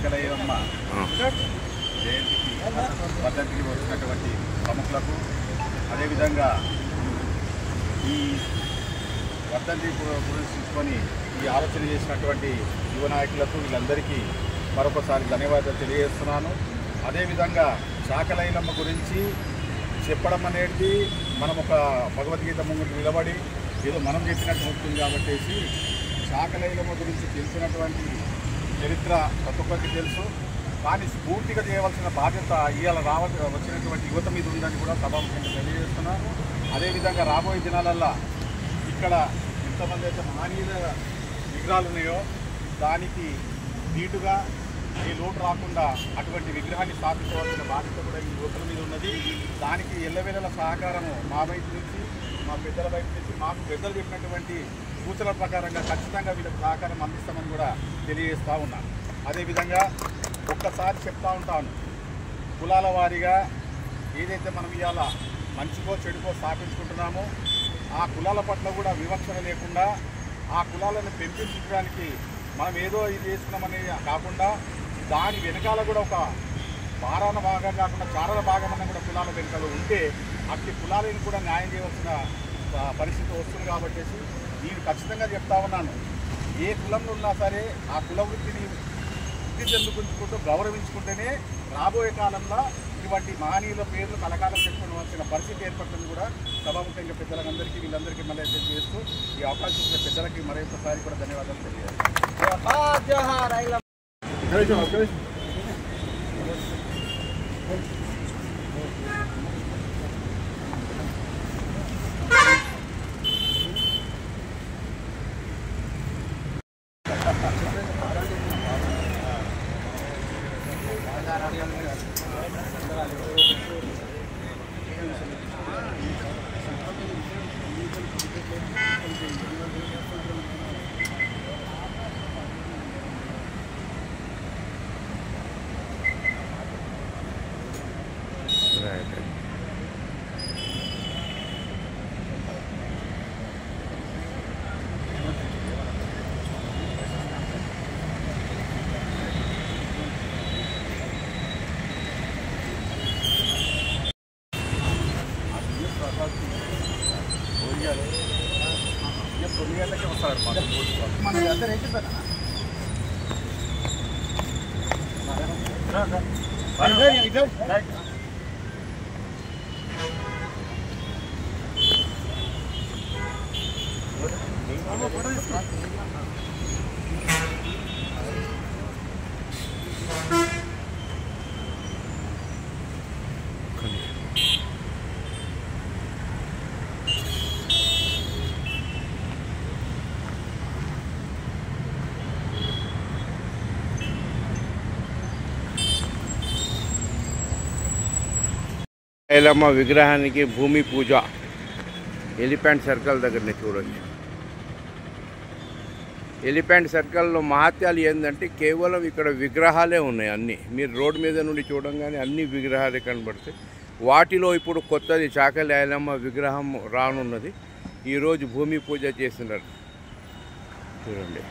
శాకలయ్యమ్మ జయంతికి వర్ధంతికి వచ్చినటువంటి ప్రముఖులకు, అదేవిధంగా ఈ వర్ధంతి పురస్కరించుకొని ఈ ఆలోచన చేసినటువంటి యువ నాయకులకు వీళ్ళందరికీ మరొకసారి ధన్యవాదాలు తెలియజేస్తున్నాను. అదేవిధంగా శాకలయ్యమ్మ గురించి చెప్పడం అనేది మనం ఒక భగవద్గీత ముందు నిలబడి ఏదో మనం చెప్పినట్టు ఉంటుంది కాబట్టి శాకలయ్యమ్మ గురించి తెలిసినటువంటి చరిత్ర ప్రతి ఒక్కరికి తెలుసు. కానీ స్ఫూర్తిగా చేయవలసిన బాధ్యత ఇవాళ వచ్చినటువంటి యువత మీద ఉందని కూడా సభాముఖంగా తెలియజేస్తున్నాను. అదేవిధంగా రాబోయే దినాలల్లో ఇక్కడ ఎంతమంది అయితే మహనీయుల విగ్రహాలు ఉన్నాయో దానికి నీటుగా ఏ లోటు రాకుండా అటువంటి విగ్రహాన్ని స్థాపించవలసిన బాధ్యత కూడా ఈ యువకుల మీద ఉన్నది. దానికి ఎల్లవేళల సహకారము మా వైపు నుంచి, మా పెద్దల వైపు నుంచి, మాకు పెద్దలు చెప్పినటువంటి సూచనల ప్రకారంగా ఖచ్చితంగా వీళ్ళకి సహకారం అందిస్తామని కూడా తెలియజేస్తూ ఉన్నాను. అదేవిధంగా ఒక్కసారి చెప్తా ఉంటాను, కులాల వారీగా ఏదైతే మనం ఇవాళ మంచికో చెడుకో స్థాపించుకుంటున్నామో ఆ కులాల పట్ల కూడా వివక్షణ లేకుండా ఆ కులాలను పెంపొందించడానికి మనం ఏదో ఇది చేసుకున్నామని కాకుండా దాని వెనకాల కూడా ఒక వారాన భాగం కాకుండా చారణ భాగం అన్న కూడా కులాల వెనుకలు ఉంటే అట్టి కులాలను కూడా న్యాయం చేయవలసిన పరిస్థితి వస్తుంది. కాబట్టి నేను ఖచ్చితంగా చెప్తా ఉన్నాను, ఏ కులంలో ఉన్నా సరే ఆ కుల వృత్తిని వృద్ధి చెందుకుంటూ గౌరవించుకుంటేనే రాబోయే కాలంలో ఇటువంటి మహనీయుల పేర్లు కలకాలం చెప్పుకోవాల్సిన పరిస్థితి ఏర్పడుతుంది కూడా సభాముఖంగా పెద్దలందరికీ వీళ్ళందరికీ మళ్ళీ చేస్తూ ఈ అవకాశం ఇచ్చిన పెద్దలకి మరొకసారి కూడా ధన్యవాదాలు తెలియజేస్తాను. ఐలమ్మ విగ్రహానికి భూమి పూజ ఎలిఫెంట్ సర్కిల్ దగ్గరనే చూడొచ్చు. ఎలిఫెంట్ సర్కిల్లో మహత్యాలు ఏంటంటే కేవలం ఇక్కడ విగ్రహాలే ఉన్నాయి. అన్నీ మీరు రోడ్డు మీద నుండి చూడంగానే అన్ని విగ్రహాలే కనబడతాయి. వాటిలో ఇప్పుడు కొత్తది చాకలి ఐలమ్మ విగ్రహం రానున్నది. ఈరోజు భూమి పూజ చేస్తున్నారు చూడండి.